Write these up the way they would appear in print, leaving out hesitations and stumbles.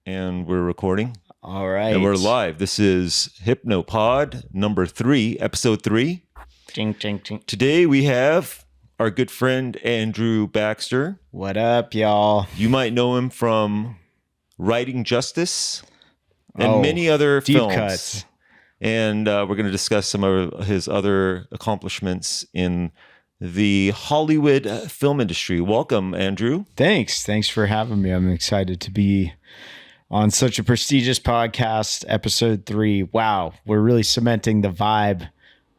And we're recording. All right. And we're live. This is HYPNOPOD number 3, episode 3. Ching, ching, ching. Today we have our good friend Andrew Baxter. What up, y'all? You might know him from Writing Justice and many other deep films. Cuts. And we're going to discuss some of his other accomplishments in the Hollywood film industry. Welcome, Andrew. Thanks for having me. I'm excited to be on such a prestigious podcast, episode 3. Wow, we're really cementing the vibe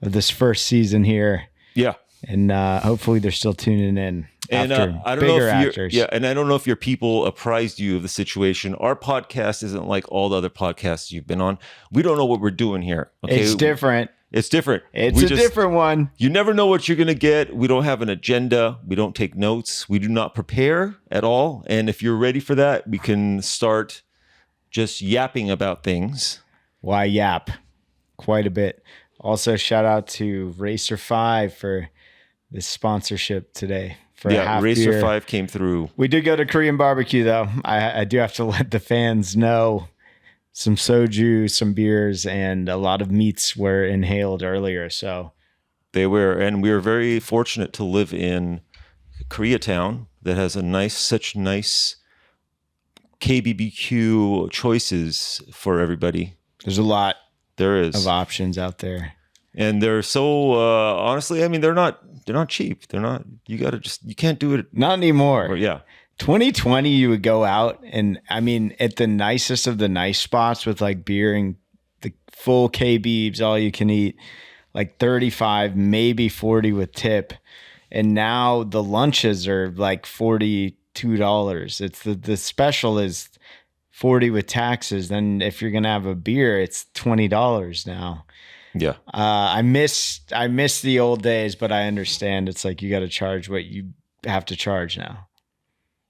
of this first season here. Yeah. And hopefully they're still tuning in. And after I don't know bigger if actors. and I don't know if your people apprised you of the situation. Our podcast isn't like all the other podcasts you've been on. We don't know what we're doing here. Okay, It's different. It's different. It's a different one. You never know what you're going to get. We don't have an agenda. We don't take notes. We do not prepare at all. And if you're ready for that, we can start just yapping about things. Why yap? Quite a bit. Also, shout out to Racer 5 for this sponsorship today. For a half Racer beer. 5 came through. We did go to Korean barbecue, though. I do have to let the fans know some soju, some beers, and a lot of meats were inhaled earlier. So they were, and we were very fortunate to live in Koreatown that has such nice KBBQ choices for everybody. There's a lot There is of options out there. And they're so honestly, I mean, they're not cheap. You can't do it. Not anymore. Yeah. 2020, you would go out and I mean, at the nicest of the nice spots with like beer and the full KBs, all you can eat, like 35, maybe 40 with tip. And now the lunches are like $42. It's the special is 40 with taxes. Then if you're going to have a beer, it's $20 now. Yeah. I miss the old days, but I understand it's like you got to charge what you have to charge now.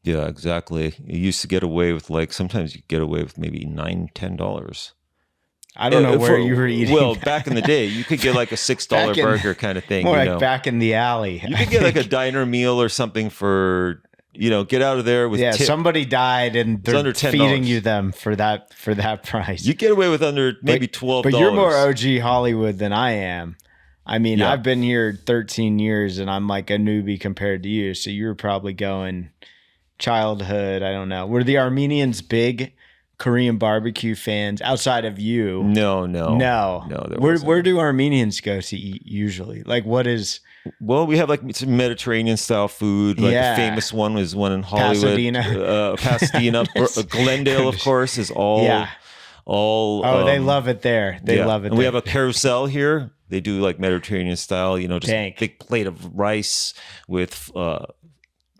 Yeah, exactly. You used to get away with sometimes you get away with maybe $9-10. I don't know where you were eating. Well, back in the day, you could get like a $6 burger kind of thing. More like back in the alley. You could get like a diner meal or something for, get out of there with tip. Somebody died and they're under $10. feeding you them for that price. You get away with under maybe $12. But you're more OG Hollywood than I am. I mean, yeah. I've been here 13 years and I'm like a newbie compared to you. So you're probably going childhood. I don't know. Were the Armenians big Korean barbecue fans outside of you? No. Where do Armenians go to eat usually? Like what is... Well, we have like some Mediterranean style food. Like the famous one was one in Hollywood. Pasadena. Glendale, of course, is all... Yeah. They love it there. They love it. And we have a carousel here. They do like Mediterranean style, just a big plate of rice with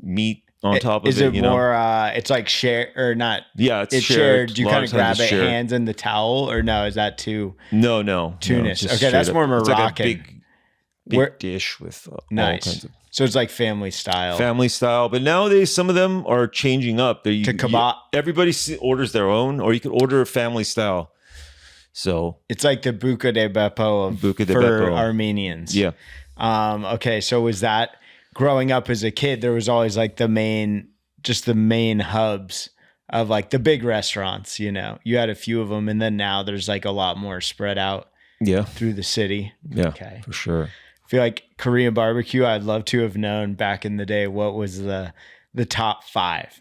meat on top of it. Is it more, it's like share or not? Yeah, it's shared. Do you kind of grab it hands in the towel or no? Is that too? No. Tunis. No, okay, that's more Moroccan. It's like a big dish with nice. All kinds of... So it's like family style. But nowadays some of them are changing up. To kebab. Everybody orders their own, or you could order family style. So it's like the buca de beppo for Armenians. Yeah. Okay, so was that growing up as a kid? There was always like the main hubs of like the big restaurants. You had a few of them, and then now there's like a lot more spread out. Yeah. Through the city. Yeah. Okay, for sure. I feel like Korean barbecue, I'd love to have known back in the day what was the top 5.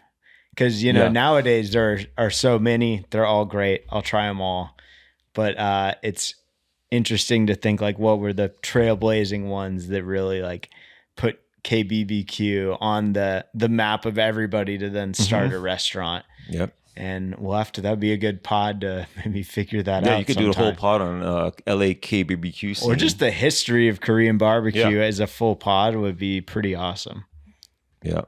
Because, nowadays there are so many. They're all great. I'll try them all. But it's interesting to think like what were the trailblazing ones that really like put KBBQ on the map of everybody to then start a restaurant. Yep. And that'd be a good pod to maybe figure that out. Yeah, you could do a whole pod on LA KBBQ scene. Or just the history of Korean barbecue as a full pod would be pretty awesome. Yeah.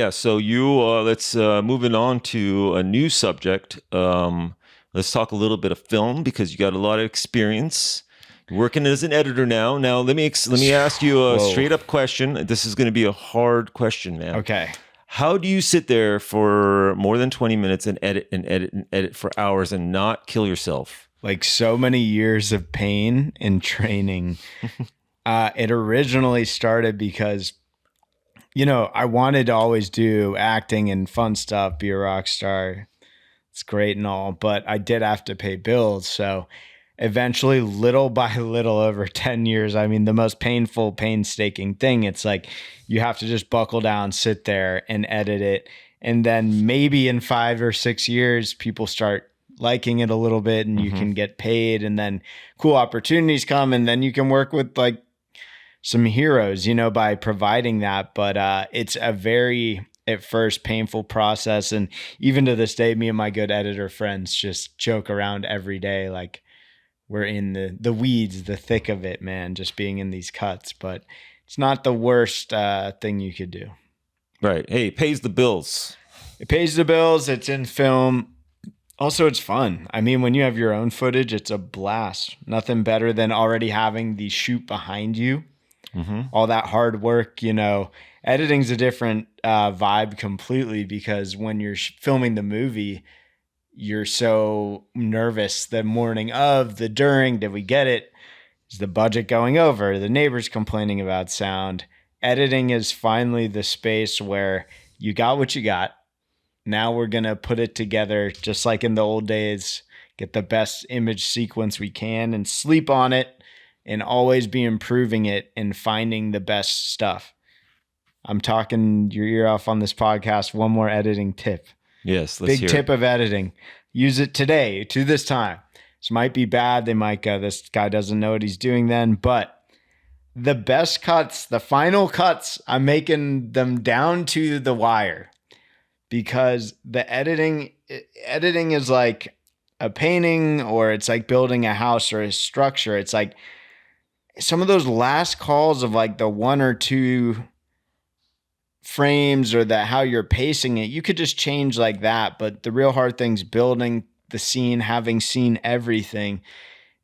So you let's moving on to a new subject. Let's talk a little bit of film because you got a lot of experience. You're working as an editor now. Now let me ask you a straight up question. This is going to be a hard question, man. Okay. How do you sit there for more than 20 minutes and edit for hours and not kill yourself? Like so many years of pain and training. It originally started because I wanted to always do acting and fun stuff, be a rock star. It's great and all, but I did have to pay bills. So eventually, little by little, over 10 years, I mean, the most painful, painstaking thing, it's like you have to just buckle down, sit there and edit it. And then maybe in 5 or 6 years, people start liking it a little bit and you can get paid, and then cool opportunities come, and then you can work with like some heroes, by providing that. But it's a very, at first, painful process. And even to this day, me and my good editor friends just joke around every day. Like, we're in the weeds, the thick of it, man, just being in these cuts. But it's not the worst thing you could do. Right. Hey, it pays the bills. It pays the bills. It's in film. Also, it's fun. I mean, when you have your own footage, it's a blast. Nothing better than already having the shoot behind you. All that hard work, editing's a different vibe completely, because when you're filming the movie, you're so nervous the morning of, the during, did we get it? Is the budget going over? The neighbors complaining about sound. Editing is finally the space where you got what you got. Now we're going to put it together just like in the old days, get the best image sequence we can and sleep on it, and always be improving it and finding the best stuff. I'm talking your ear off on this podcast. One more editing tip. Yes, let's Big hear tip it. of editing. Use it today, to this time. This might be bad. They might go, this guy doesn't know what he's doing then. But the best cuts, the final cuts, I'm making them down to the wire, because the editing is like a painting, or it's like building a house or a structure. It's like some of those last calls of like the 1 or 2 frames, or that how you're pacing it, you could just change like that. But the real hard thing's building the scene, having seen everything,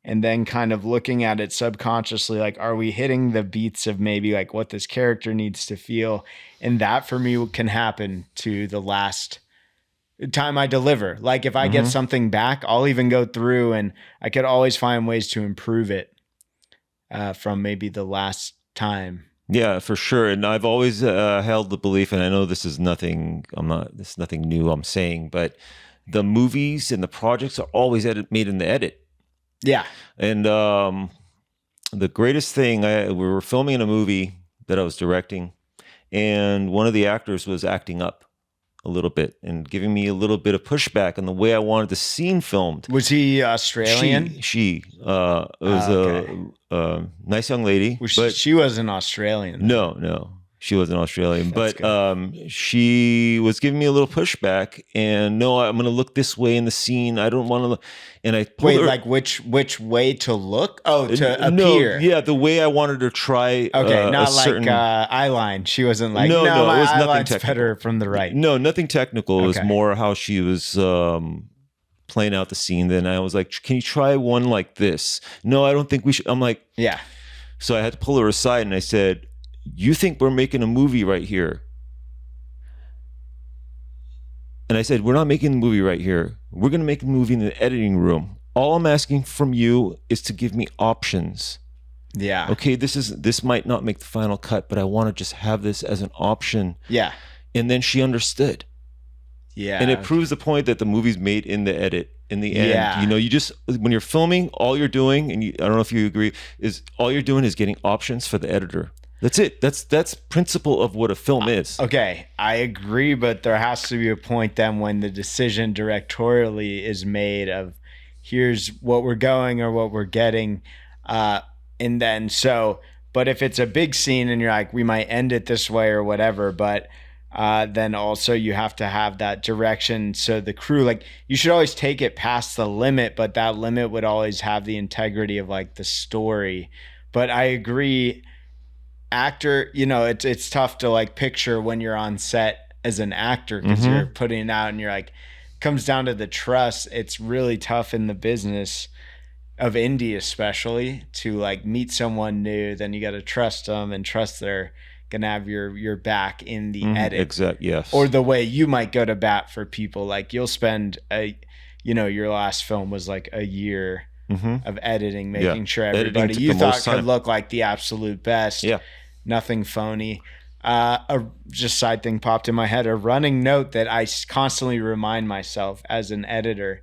and then kind of looking at it subconsciously, like, are we hitting the beats of maybe like what this character needs to feel? And that for me can happen to the last time I deliver. Like, if I get something back, I'll even go through and I could always find ways to improve it from maybe the last time. Yeah, for sure. And I've always held the belief, and I know this is nothing new I'm saying, but the movies and the projects are always made in the edit. Yeah. And the greatest thing, we were filming in a movie that I was directing, and one of the actors was acting up a little bit and giving me a little bit of pushback on the way I wanted the scene filmed. Was he Australian? She was a nice young lady. But she wasn't Australian. No, she wasn't Australian. That's but she was giving me a little pushback, and no, I'm going to look this way in the scene. I don't want to look. And I wait, like which way to look? Oh, to appear. Yeah, the way I wanted her to try. Okay, not like certain eyeline. She wasn't like, no, my it was nothing eyeline's technical. better from the right. No, nothing technical. It was Okay. more how she was playing out the scene. Then I was like, can you try one like this? No, I don't think we should. I'm like, Yeah. so I had to pull her aside, and I said, you think we're making a movie right here? And I said, we're not making a movie right here. We're going to make a movie in the editing room. All I'm asking from you is to give me options. Yeah. Okay, this might not make the final cut, but I want to just have this as an option. Yeah. And then she understood. Yeah. And it proves the point that the movie's made in the edit. In the end, Yeah. you just, when you're filming, all you're doing, and I don't know if you agree, is all you're doing is getting options for the editor. That's it. That's principle of what a film is. Okay, I agree, but there has to be a point then when the decision directorially is made of here's what we're going or what we're getting. And then but if it's a big scene and you're like, we might end it this way or whatever, but then also you have to have that direction. So the crew, like, you should always take it past the limit, but that limit would always have the integrity of like the story. But I agree, actor, it's tough to like picture when you're on set as an actor, because you're putting it out and you're like, comes down to the trust. It's really tough in the business of indie, especially, to like meet someone new. Then you got to trust them and trust they're gonna have your back in the edit. Exactly. Yes. Or the way you might go to bat for people. Like, you'll spend your last film was like a year of editing, making sure everybody Editing you took the thought most could time. look like the absolute best. Yeah. Nothing phony. Just side thing popped in my head. A running note that I constantly remind myself as an editor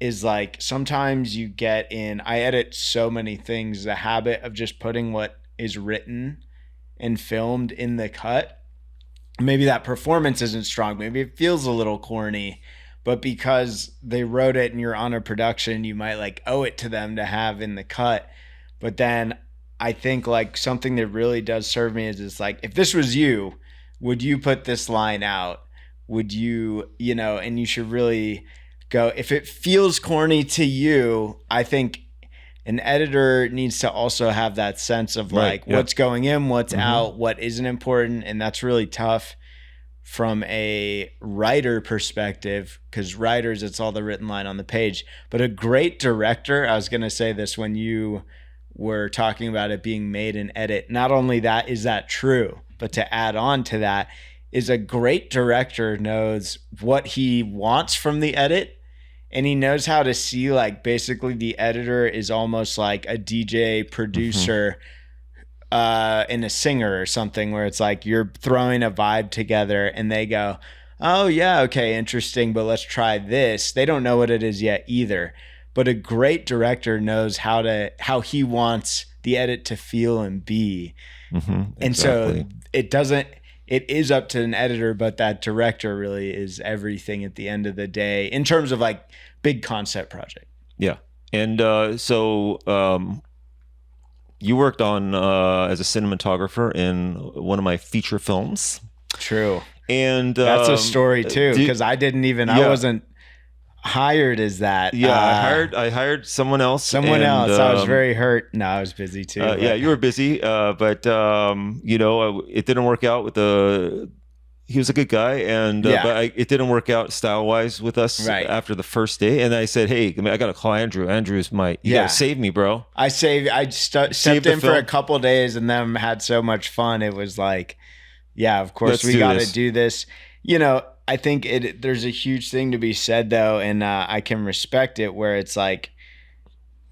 is like sometimes you get in. I edit so many things. The habit of just putting what is written and filmed in the cut. Maybe that performance isn't strong. Maybe it feels a little corny, but because they wrote it and you're on a production, you might like owe it to them to have in the cut. But then I think like something that really does serve me is it's like, if this was you, would you put this line out? Would you, and you should really go, if it feels corny to you, I think an editor needs to also have that sense of like what's going in, what's out, what isn't important. And that's really tough from a writer perspective, because writers, it's all the written line on the page. But a great director, I was going to say this when you were talking about it being made in edit, not only that is that true, but to add on to that is a great director knows what he wants from the edit. And he knows how to see, like, basically the editor is almost like a DJ producer and a singer or something, where it's like you're throwing a vibe together and they go, oh, yeah, okay, interesting, but let's try this. They don't know what it is yet either. But a great director knows how he wants the edit to feel and be. And so it is up to an editor, but that director really is everything at the end of the day in terms of like big concept project. Yeah. And you worked on as a cinematographer in one of my feature films. True. And that's a story too, because I wasn't hired as that. Yeah, I hired someone else. I was very hurt. No, I was busy too. Yeah, you were busy, but it didn't work out with he was a good guy, and but it didn't work out style wise with us after the first day. And I said, "Hey, I got to call Andrew. Andrew's you gotta save me, bro." I stepped in for a couple of days, and then had so much fun. It was like, yeah, of course we got to do this. I think there's a huge thing to be said though, and I can respect it, where it's like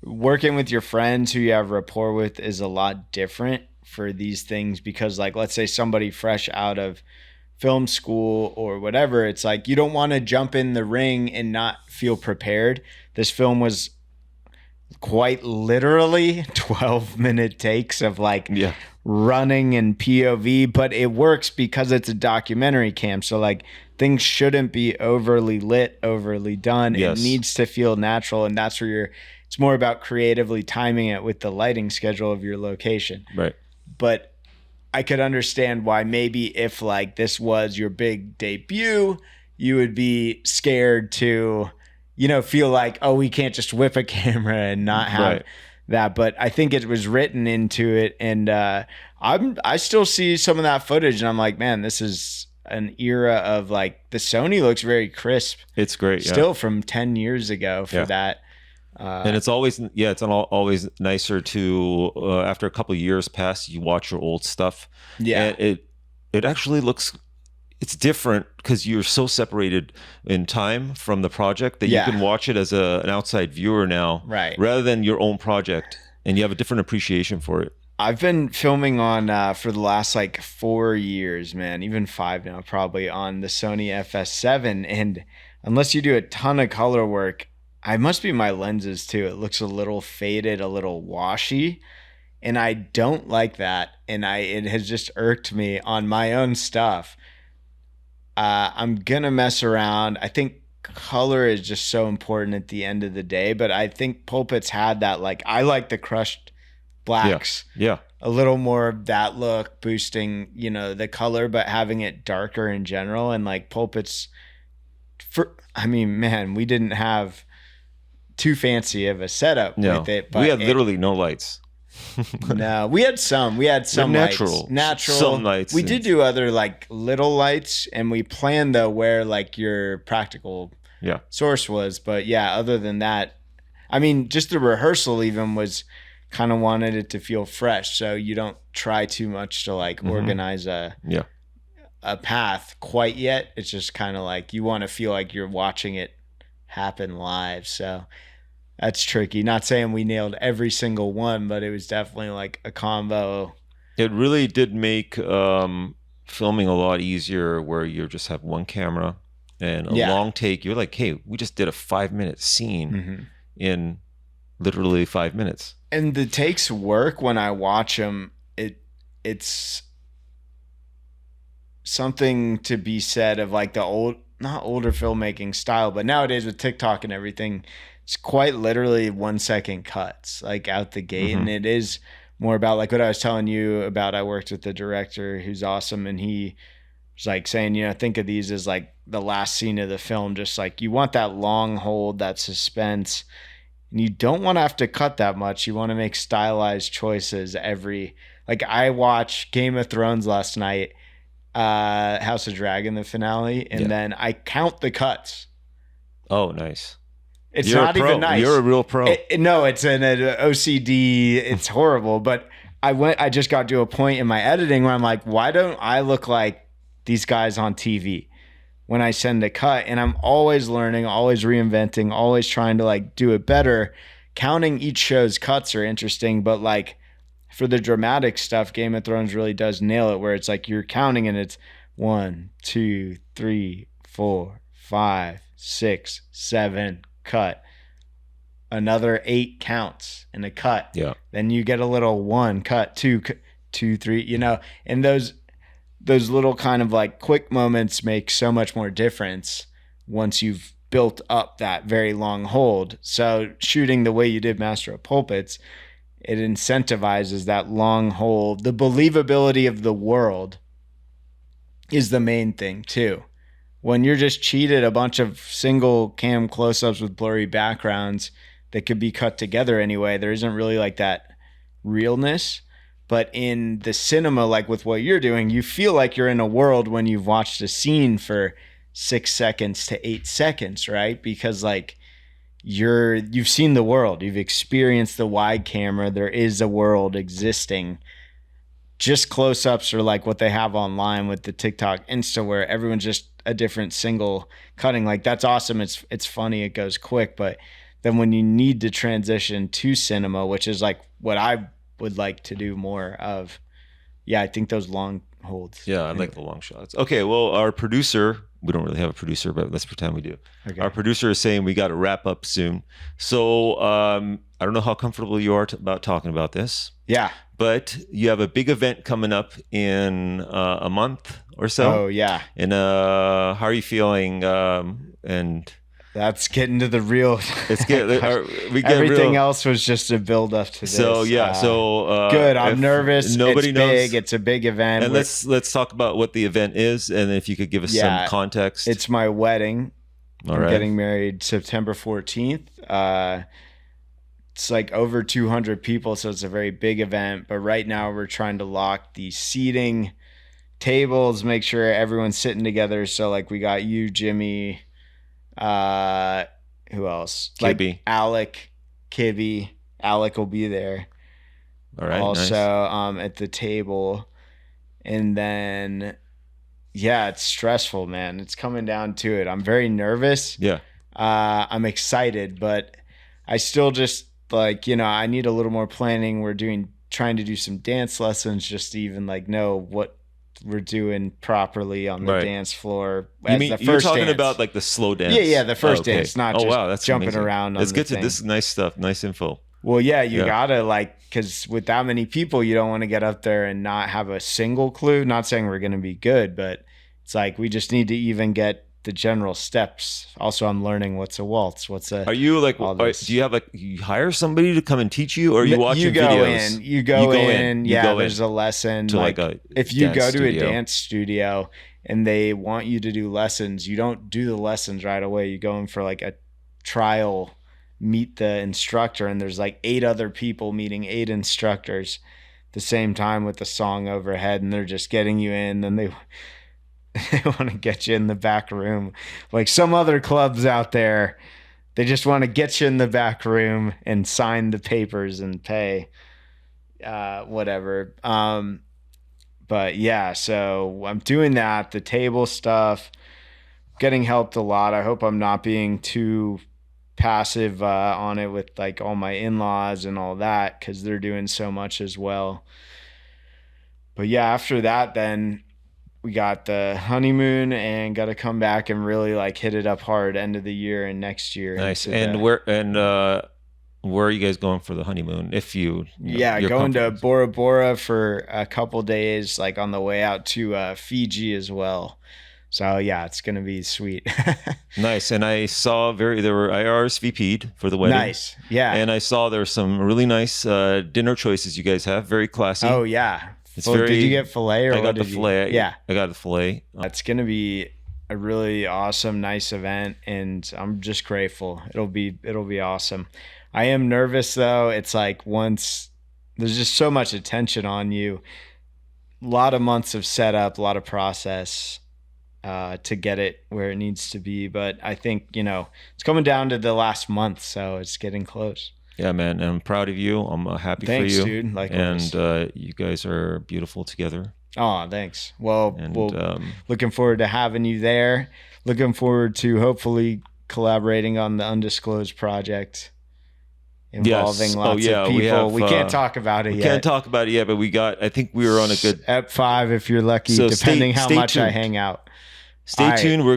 working with your friends who you have rapport with is a lot different for these things, because like, let's say somebody fresh out of film school or whatever, it's like you don't want to jump in the ring and not feel prepared. This film was quite literally 12-minute takes of like running and POV, but it works because it's a documentary cam. So like things shouldn't be overly lit, overly done. It needs to feel natural, and that's where it's more about creatively timing it with the lighting schedule of your location. Right. But I could understand why maybe if like this was your big debut, you would be scared to, feel like, oh, we can't just whip a camera and not have that. But I think it was written into it, and I still see some of that footage, and I'm like, man, this is an era of like the Sony looks very crisp. It's great, still from 10 years ago for that. And it's always always nicer to after a couple of years pass, you watch your old stuff. Yeah, and it actually looks, it's different because you're so separated in time from the project that you can watch it as an outside viewer now, rather than your own project, and you have a different appreciation for it. I've been filming on for the last like 4 years, man, even 5 now, probably, on the Sony FS7, and unless you do a ton of color work, I must be my lenses too. It looks a little faded, a little washy, and I don't like that. And it has just irked me on my own stuff. I'm gonna mess around. I think color is just so important at the end of the day. But I think Pulpit's had that. Like, I like the crushed blacks. Yeah. A little more of that look, boosting the color, but having it darker in general. And like Pulpit's, man, we didn't have too fancy of a setup with it, but we had literally no lights. No, we had some natural some lights. We did do other like little lights, and we planned though where like your practical source was. But yeah, other than that, just the rehearsal even was kind of wanted it to feel fresh, so you don't try too much to like organize a path quite yet. It's just kind of like you want to feel like you're watching it happen live. So that's tricky. Not saying we nailed every single one, but it was definitely like a combo. It really did make filming a lot easier where you just have one camera and a long take. You're like, hey, we just did a 5-minute scene in literally 5 minutes. And the takes work when I watch them. It's something to be said of like the not older filmmaking style, but nowadays with TikTok and everything, it's quite literally 1 second cuts like out the gate. And it is more about like what I was telling you about. I worked with the director who's awesome, and he was like saying, think of these as like the last scene of the film. Just like you want that long hold, that suspense, and you don't want to have to cut that much. You want to make stylized choices like I watched Game of Thrones last night, House of Dragon, the finale, and then I count the cuts. Oh, nice. It's not even nice. You're a real pro. No, it's an OCD. It's horrible. But I just got to a point in my editing where I'm like, why don't I look like these guys on TV when I send a cut? And I'm always learning, always reinventing, always trying to like do it better. Counting each show's cuts are interesting, but like for the dramatic stuff, Game of Thrones really does nail it, where it's like you're counting and it's 1, 2, 3, 4, 5, 6, 7, cut. Another 8 counts in a cut. Yeah. Then you get a little 1 cut, 2, 3, and those little kind of like quick moments make so much more difference once you've built up that very long hold. So shooting the way you did Master of Pulpits, it incentivizes that long hold. The believability of the world is the main thing too. When you're just cheated a bunch of single cam close-ups with blurry backgrounds that could be cut together anyway, there isn't really like that realness. But in the cinema, like with what you're doing, you feel like you're in a world when you've watched a scene for 6 seconds to 8 seconds, right? Because like you've seen the world, you've experienced the wide camera. There is a world existing. Just close-ups are like what they have online with the TikTok Insta, where everyone's just a different single cutting. Like that's awesome. It's funny. It goes quick. But then when you need to transition to cinema, which is like what I would like to do more of, I think those long holds. Yeah, I like the long shots. Okay, well, our producer, we don't really have a producer, but let's pretend we do. Okay. Our producer is saying we got to wrap up soon. So I don't know how comfortable you are about talking about this. Yeah. But you have a big event coming up in a month or so. Oh, yeah. And how are you feeling? And that's getting to the real. It's everything else was just a build up to this. So good. I'm nervous. Nobody knows. Big. It's a big event. And let's talk about what the event is, and if you could give us some context. It's my wedding. I'm getting married September 14th. It's like over 200 people, so it's a very big event. But right now we're trying to lock the seating, tables, make sure everyone's sitting together. So like we got you, Jimmy, who else? KB. Like Alec, Kibby. Alec will be there. All right. Also, nice. At the table. And then, it's stressful, man. It's coming down to it. I'm very nervous. Yeah. I'm excited, but I still just I need a little more planning. We're trying to do some dance lessons just to even know what we're doing properly on the dance floor. You're talking about like the slow dance? Yeah, the first dance, not just that's jumping amazing. around. Let's get to this nice stuff, nice info. Well, you gotta because with that many people, you don't want to get up there and not have a single clue. Not saying we're going to be good, but it's like we just need to even get the general steps. Also, I'm learning what's a waltz. Are you do you have you hire somebody to come and teach you, or are you watching videos? You go in. There's a lesson. To if you go to studio. a dance studio and they want you to do lessons, you don't do the lessons right away. You go in for a trial, meet the instructor, and there's 8 other people meeting 8 instructors at the same time with the song overhead, and they're just getting you in. Then they want to get you in the back room. Like some other clubs out there, they just want to get you in the back room and sign the papers and pay whatever. But so I'm doing that, the table stuff, getting helped a lot. I hope I'm not being too passive on it with all my in-laws and all that, because they're doing so much as well. But after that, then we got the honeymoon and got to come back and really like hit it up hard end of the year and next year. Nice. into And the- where are you guys going for the honeymoon? If you know, Yeah, you're going to comfortable? Bora Bora for a couple days, like on the way out to Fiji as well. So yeah, it's gonna be sweet. Nice. And I saw I RSVP'd for the wedding. Nice. Yeah. And I saw there were some really nice dinner choices you guys have. Very classy. Oh yeah. It's Well, very. did you get filet or I what got the did you- filet. Yeah. I got the filet. It's gonna be a really awesome, nice event, and I'm just grateful. It'll be awesome. I am nervous though. It's like once there's just so much attention on you, a lot of months of setup, a lot of process to get it where it needs to be. But I think it's coming down to the last month, so it's getting close. Yeah, man. And I'm proud of you. I'm happy Thanks, for you. dude. Likewise. And you guys are beautiful together. Oh, thanks. Well, And looking forward to having you there. Looking forward to hopefully collaborating on the undisclosed project involving Yes. lots of people. We can't talk about it we yet. can't talk about it yet, but I think we were on a good. Ep 5 if you're lucky, So depending how stay much I tuned. hang out. Stay All right. tuned. We're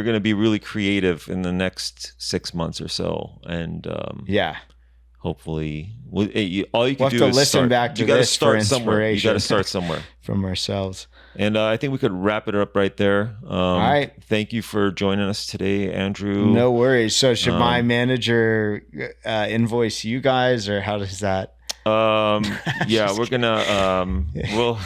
gonna be really creative in the next 6 months or so, and Yeah. hopefully, all you can We'll have do to is listen start. back to You got to this for start somewhere. You got to inspiration. start somewhere. From ourselves. And I think we could wrap it up right there. All right. Thank you for joining us today, Andrew. No worries. So should my manager invoice you guys, or how does that? Yeah, we're gonna. We'll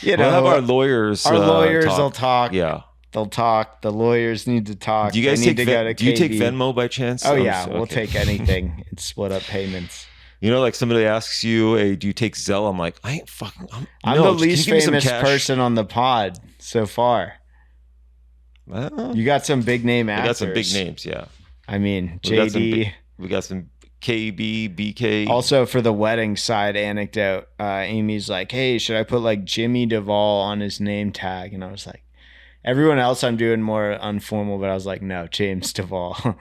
You we'll know, have our lawyers. our lawyers talk. will talk. Yeah. They'll talk. The lawyers need to talk. Do you guys They take need to go to Do you take KB. Venmo by chance? Oh yeah, we'll Okay. take anything and split up payments. You know, like somebody asks you, "Hey, do you take Zelle?" I'm like, I ain't fucking. I'm no, the can you least give me some famous cash? person on the pod so far. Well, You got some big name we actors. got some big names. Yeah, I mean, We got some JD. we got some KBBK. Also, for the wedding side anecdote, Amy's like, "Hey, should I put like Jimmy Duvall on his name tag?" And I was like, everyone else I'm doing more informal, but I was like, no, James Duvall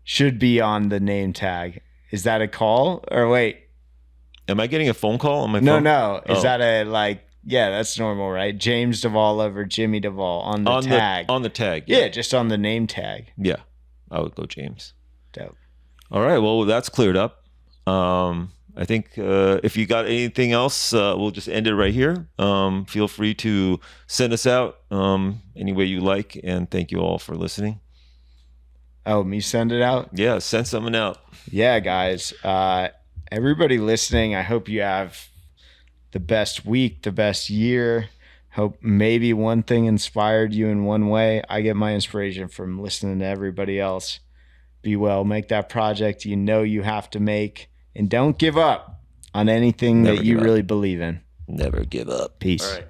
should be on the name tag. Is that a call or wait? Am I getting a phone call on my No, phone? no. Is Oh. that a like? Yeah, that's normal, right? James Duvall over Jimmy Duvall on the tag. On the tag. Yeah, just on the name tag. Yeah, I would go James. Dope. All right. Well, that's cleared up. I think if you got anything else, we'll just end it right here. Feel free to send us out any way you like, and thank you all for listening. Oh, me send it out? Yeah, send something out. Yeah, guys. Everybody listening, I hope you have the best week, the best year. Hope maybe one thing inspired you in one way. I get my inspiration from listening to everybody else. Be well, make that project you know you have to make, and don't give up on anything Never that you give up. really believe in. Never give up. Peace. All right.